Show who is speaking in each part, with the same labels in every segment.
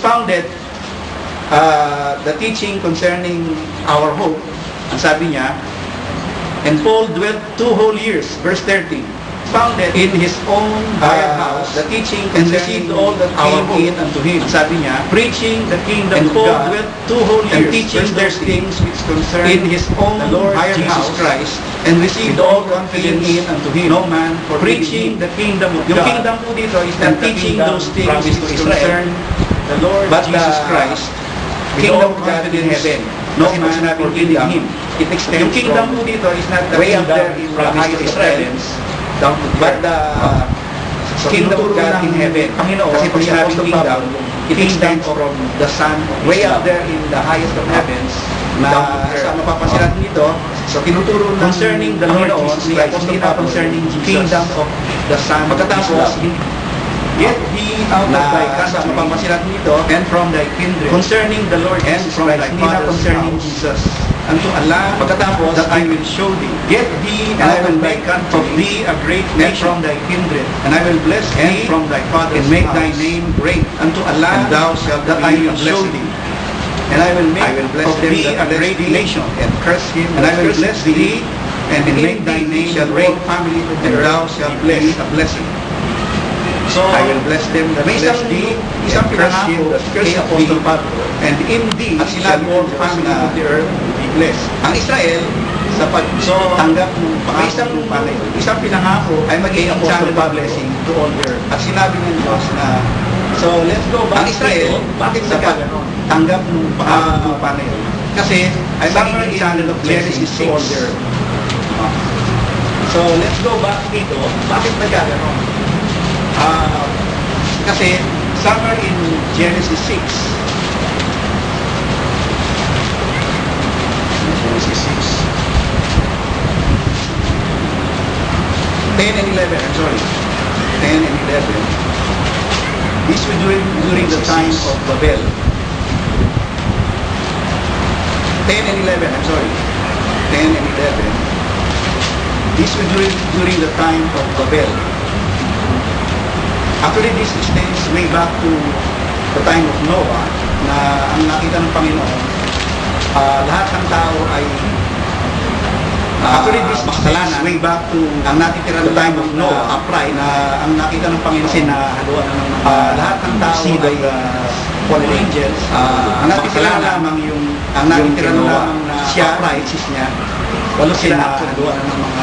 Speaker 1: expounded the teaching concerning our hope. Ang sabi niya, and Paul dwelt 2 whole years, verse 30, founded in his own hired house the teaching and received all that came in unto him. Ang sabi niya, preaching the kingdom and of Paul God, dwelt 2 whole years, and teaching those things which concern in his own the Lord hired Jesus house, Christ, and received all confidence in unto him. No man for preaching the kingdom of yung God. Yung kingdom po dito is not teaching those things which concern the Lord but Jesus Christ. Kingdom of God in heaven. No man forbidding him. It extends yung kingdom po dito is not the way up there in the highest heavens, down to but the kingdom of God in heaven. Panginoon, kasi pag sinabing kingdom, it extends from the sun way up there in the highest of heavens, na sa mapapansin natin dito, so tinuturo concerning the Lord Jesus Christ, hindi na concerning Jesus, kingdom of the Son. Pagkatapos, yet he out of thy country, mapapansin natin dito, and from thy kindred, concerning the Lord and from thy father's concerning Jesus, unto Allah, pagkatapos, that I will show thee, get thee, and I will make of thee a great nation, from thy kindred, and I will bless thee from thy father's and make thy name great, unto Allah, and thou shalt that I will show thee, and I will make of thee a great nation, and curse him, and I will bless thee, and make thy name a great family, and thou shalt bless a blessing. So, I will bless them that bless thee, isang pinangako kay Apostle Pablo, and in thee shall all family of the earth be blessed. Ang Israel, sa pagtanggap ng isang pinangako ay maging channel of blessing to all the earth. At sinabi ng Diyos na, so let's go back. Ang Israel, bakit sa pagtanggap ng pangako na yun? Kasi ay maging channel of blessing to all the earth. So let's go back dito. Bakit nagkaganon? Kasi somewhere in Genesis 6, Genesis 6, 10 and 11, I'm sorry, 10 and 11, this was during the time of Babel. 10 and 11, I'm sorry, 10 and 11, this was during the time of Babel. Actually, this extends way back to the time of Noah, na ang nakita ng Panginoon, lahat ng tao ay actually this makasalanan way back to ang natitira ng time of Noah, upright, na ang nakita ng Panginoon kasi nahaluan na ng lahat ng tao ay fallen angels, ang natitira lamang ang natitira lamang na siya, righteous niya, walo sila actually ng mga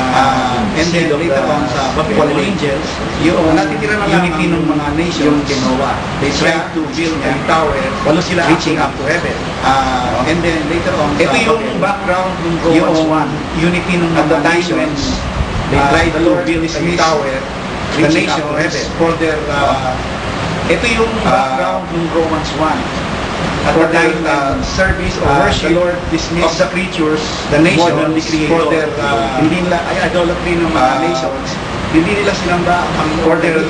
Speaker 1: and then later on sa fallen angels, yung natitira na unity ng mga nations, yung Genoa, they tried to build a tower, walo sila reaching up to heaven. And then later on, ito yung background ng Romans 1, unity ng mga nations, they tried to build a tower, reaching up to heaven for their ito yung background ng Romans 1. At for their service or worship, the Lord dismissed of the creatures, the nation, for their hindi nila ay idolatry ng mga nations, hindi nila sinamba ang for their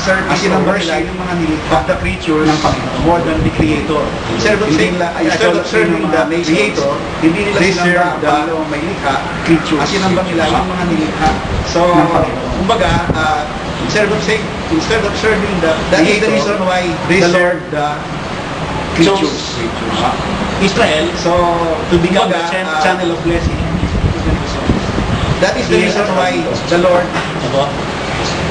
Speaker 1: service or worship yung mga nilikha of the creatures ng Panginoon more than the Creator. Instead of saying instead of serving the Creator, hindi nila sinamba ang Panginoon may likha, creatures. Sinamba nila yung mga nilikha. So, kumbaga, instead of serving the that is the reason why they serve the creatures. Israel, so to become the channel of blessing. That is the reason why the Lord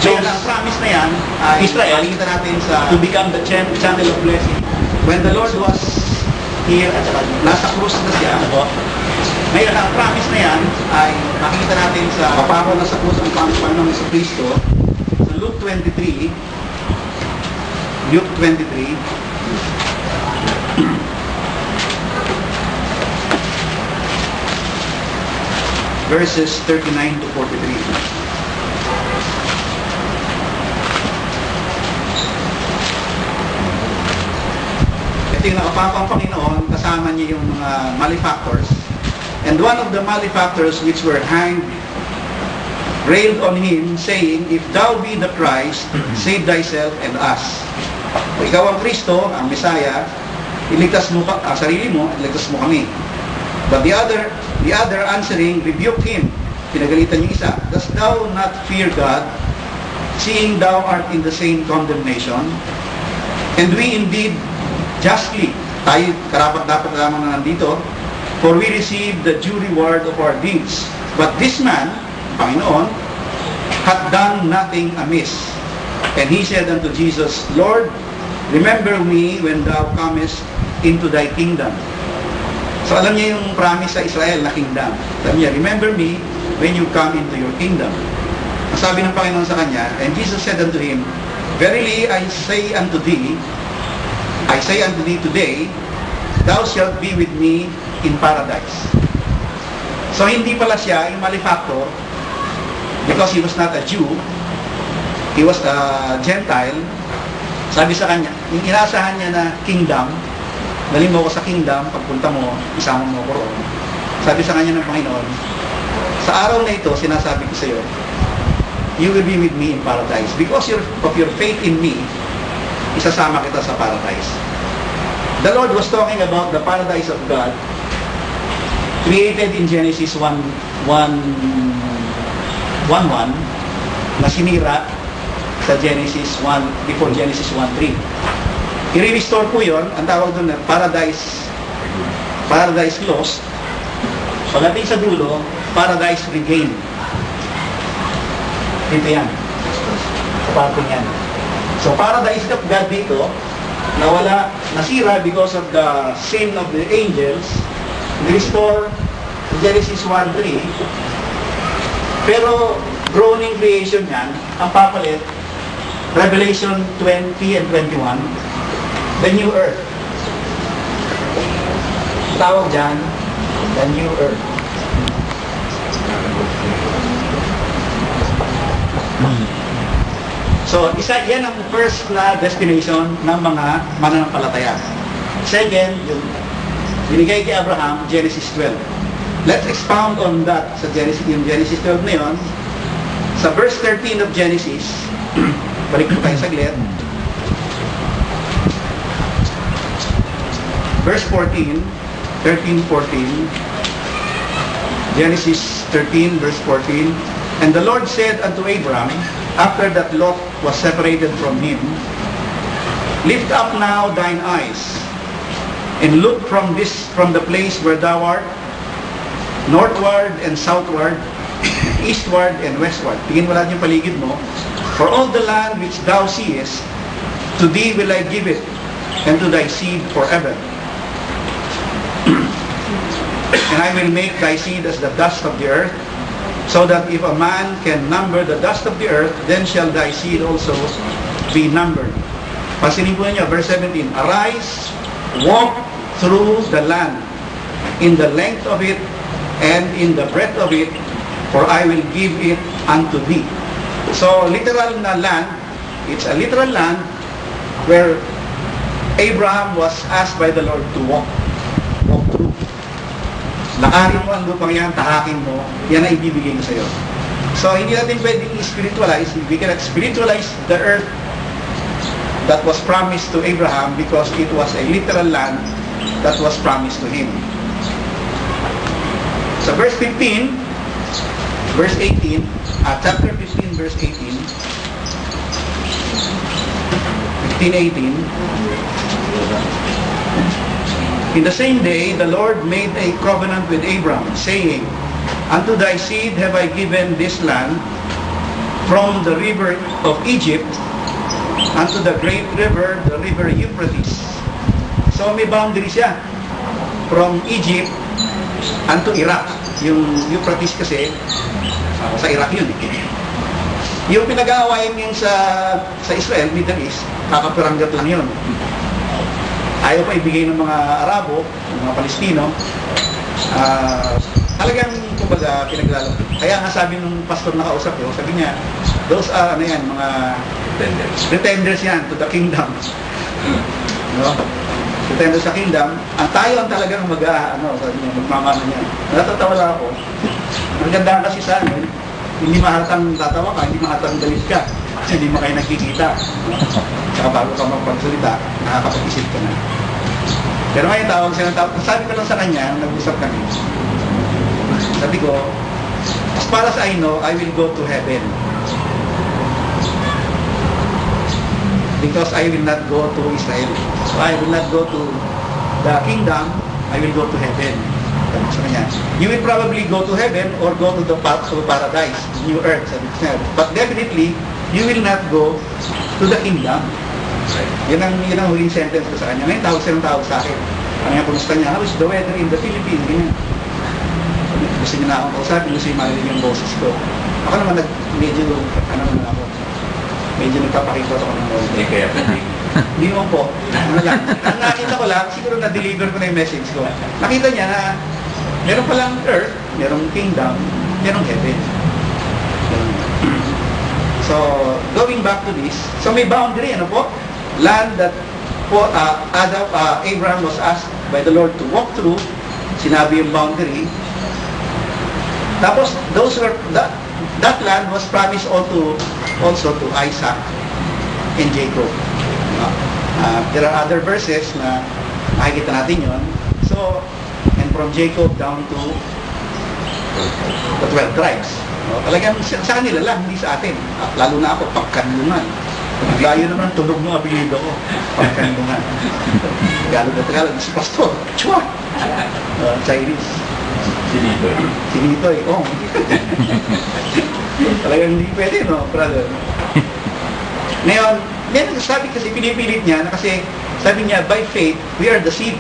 Speaker 1: chose ang promise na yan, Israel, makikita natin sa to become the channel of blessing. When the Lord was here at nasa krus na siya, ngayon ang promise na yan ay makikita natin sa papako na sa krus ang Panginoon sa Kristo sa Luke 23, verses 39 to 43. Ito yung nakapapang Panginoon, kasama niya yung mga malefactors. And one of the malefactors which were hanged railed on him, saying, If thou be the Christ, save thyself and us. Kung ikaw ang Kristo, ang Messiah, iligtas mo ang sarili mo, iligtas mo kami. But the other answering rebuked him. Pinagalitan yung isa. Dost thou not fear God, seeing thou art in the same condemnation? And we indeed justly. Tayo karapat-dapat lamang na nandito. For we receive the due reward of our deeds. But this man, Panginoon, hath done nothing amiss. And he said unto Jesus, Lord, remember me when thou comest into thy kingdom. So alam niya yung promise sa Israel na kingdom. Alam niya, remember me when you come into your kingdom. Ang sabi ng Panginoon sa kanya, and Jesus said unto him, Verily I say unto thee today, thou shalt be with me in paradise. So hindi pala siya yung malefactor because he was not a Jew, he was a Gentile. Sabi sa kanya, yung inaasahan niya na kingdom, dalhin mo ko sa kingdom, pagpunta mo, isama mo ko roon. Sabi sa kanya ng Panginoon, sa araw na ito, sinasabi ko sa iyo, you will be with me in paradise. Because of your faith in me, isasama kita sa paradise. The Lord was talking about the paradise of God created in Genesis 1:1 na sinira sa Genesis 1 before Genesis 1:3. I-restore po yun, ang tawag doon na paradise lost. Pagdating sa dulo, paradise regained. Dito yan. Sa parting yan. So paradise of God dito, nawala, nasira because of the sin of the angels, restore Genesis 1:3. Pero groaning creation yan, ang papalit, Revelation 20 and 21, the new earth. Tawag dyan, the new earth. So, yan ang first na destination ng mga mananampalataya. Second, yung binigay kay Abraham, Genesis 12. Let's expound on that sa yung Genesis 12 na yun. Sa verse 13 of Genesis, balik po tayo saglit. Verse 14, 13-14, Genesis 13, verse 14, And the Lord said unto Abram, after that Lot was separated from him, Lift up now thine eyes, and look from the place where thou art, northward and southward, eastward and westward. Tingin mo lahat yung paligid mo. For all the land which thou seest, to thee will I give it, and to thy seed forever. And I will make thy seed as the dust of the earth, so that if a man can number the dust of the earth, then shall thy seed also be numbered. Pansinin po niyo, verse 17, Arise, walk through the land, in the length of it, and in the breadth of it, for I will give it unto thee. So, literal na land, it's a literal land where Abraham was asked by the Lord to walk through. Lakarin mo ang lupang yan, tahakin mo, yan ang ibibigay ko sa iyo. So, hindi natin pwedeng spiritualize. We cannot spiritualize the earth that was promised to Abraham because it was a literal land that was promised to him. So, verse 15, verse 18, chapter 15, verse 18, 15:18, In the same day, the Lord made a covenant with Abram, saying, Unto thy seed have I given this land, from the river of Egypt, unto the great river, the river Euphrates. So may boundary siya, from Egypt unto Iraq. Yung Euphrates kasi, sa Iraq yun. Yung pinag-aawayan yun sa Israel, Middle East, kakapiranggat lang yun. Ayaw pa ibigay ng mga Arabo, ng mga Palestino, talagang, kumbaga, pinaglalaro. Kaya nga sabi ng pastor na kausap ko, sabi niya, those are, mga pretenders yan to the kingdom. No? Pretenders sa kingdom, ang tayo ang talagang magmamano niya. Natatawa lang ako. Ang ganda kasi sa amin, hindi mahatang tatawa ka, hindi mahatang galit ka. Kasi hindi mo kayo nagkikita. Saka bago ka magpagsalita, nakakapag-isip ka na. Pero ngayon tawag siya ng tawag. Sabi ko lang sa kanya, nag-usap kami. Sabi ko, as far as I know, I will go to heaven. because I will not go to Israel. So I will not go to the kingdom, I will go to heaven. Sabi niya, you will probably go to heaven or go to the paradise, new earth. Sabi niya. But definitely, you will not go to the kingdom. Yun ang huling sentence ko sa kanya. Ngayon, tawag sa akin. Ano nga, kumusta niya? How is the weather in the Philippines? Ganyan. Gusto niya na akong kausapin, gusto niya marinig yung boses ko. Ako naman, medyo nagpapakita ako ng boses.
Speaker 2: Hindi kaya pati.
Speaker 1: Hindi mo po. Ano lang. Ang nakita ko lang, siguro na-deliver ko na yung message ko. Nakita niya na meron palang earth, merong kingdom, merong heaven. So, going back to this, so may boundary, ano po? Land that Abraham was asked by the Lord to walk through, sinabi yung boundary. Tapos, that land was promised also to Isaac and Jacob. There are other verses na makikita natin yon. So, and from Jacob down to the 12 tribes. Talagang sa kanila lang, hindi sa atin. Lalo na ako, pagkanlungan. Layo naman, tunog ng apelido ko. Pagkanlungan. Tagalog, si Pastor. Chua! Chinese. Sinitoy. Oh. Talagang hindi pwede, no, brother? Ngayon, sabi kasi, pinipilit niya, na kasi sabi niya, by faith, we are the seed.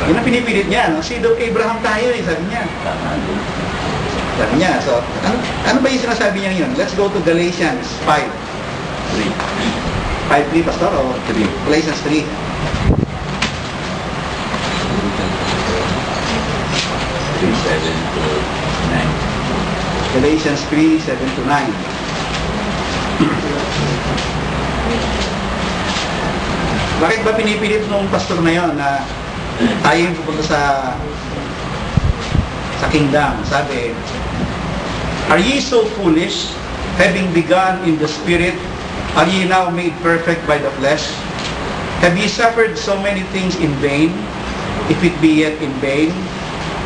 Speaker 1: Yun ang pinipilit niya, no? Seed of Abraham tayo, sabi niya. Sabi niya, so, ano ba yung sinasabi niya yun? Let's go to Galatians 5. 5:3, Pastor, o 3? Galatians 3. Galatians 3:7-9. Bakit ba pinipilit nung pastor na yon na tayo yung pupunta sa kingdom? Sabi, are ye so foolish, having begun in the spirit, are ye now made perfect by the flesh? Have ye suffered so many things in vain, if it be yet in vain?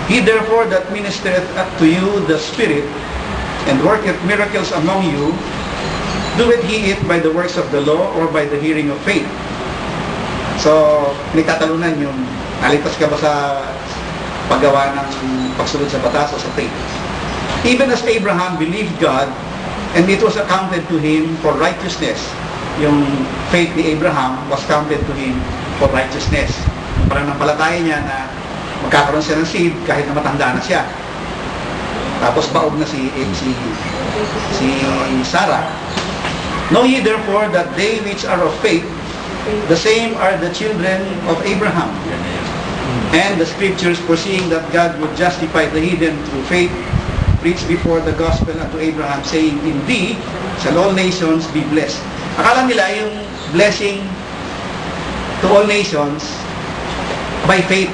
Speaker 1: He therefore that ministereth to you the Spirit, and worketh miracles among you, doeth he it by the works of the law, or by the hearing of faith? So, nagtatalunan yung, nalipas ka ba sa paggawa ng pagsunod sa batas o sa faith? Even as Abraham believed God, and it was accounted to him for righteousness. Yung faith ni Abraham was counted to him for righteousness. Parang nampalataya niya na magkakaroon siya ng seed kahit na matanda na siya. Tapos baog na si Sarah. Know ye therefore that they which are of faith, the same are the children of Abraham. And the scriptures, foreseeing that God would justify the heathen through faith, preached before the gospel unto Abraham, saying, in thee shall all nations be blessed. Akala nila yung blessing to all nations by faith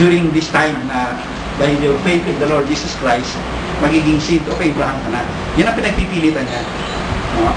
Speaker 1: during this time na by your faith in the Lord Jesus Christ, magiging seed of Abraham ka na. Yan ang pinagpipilitan niya. No?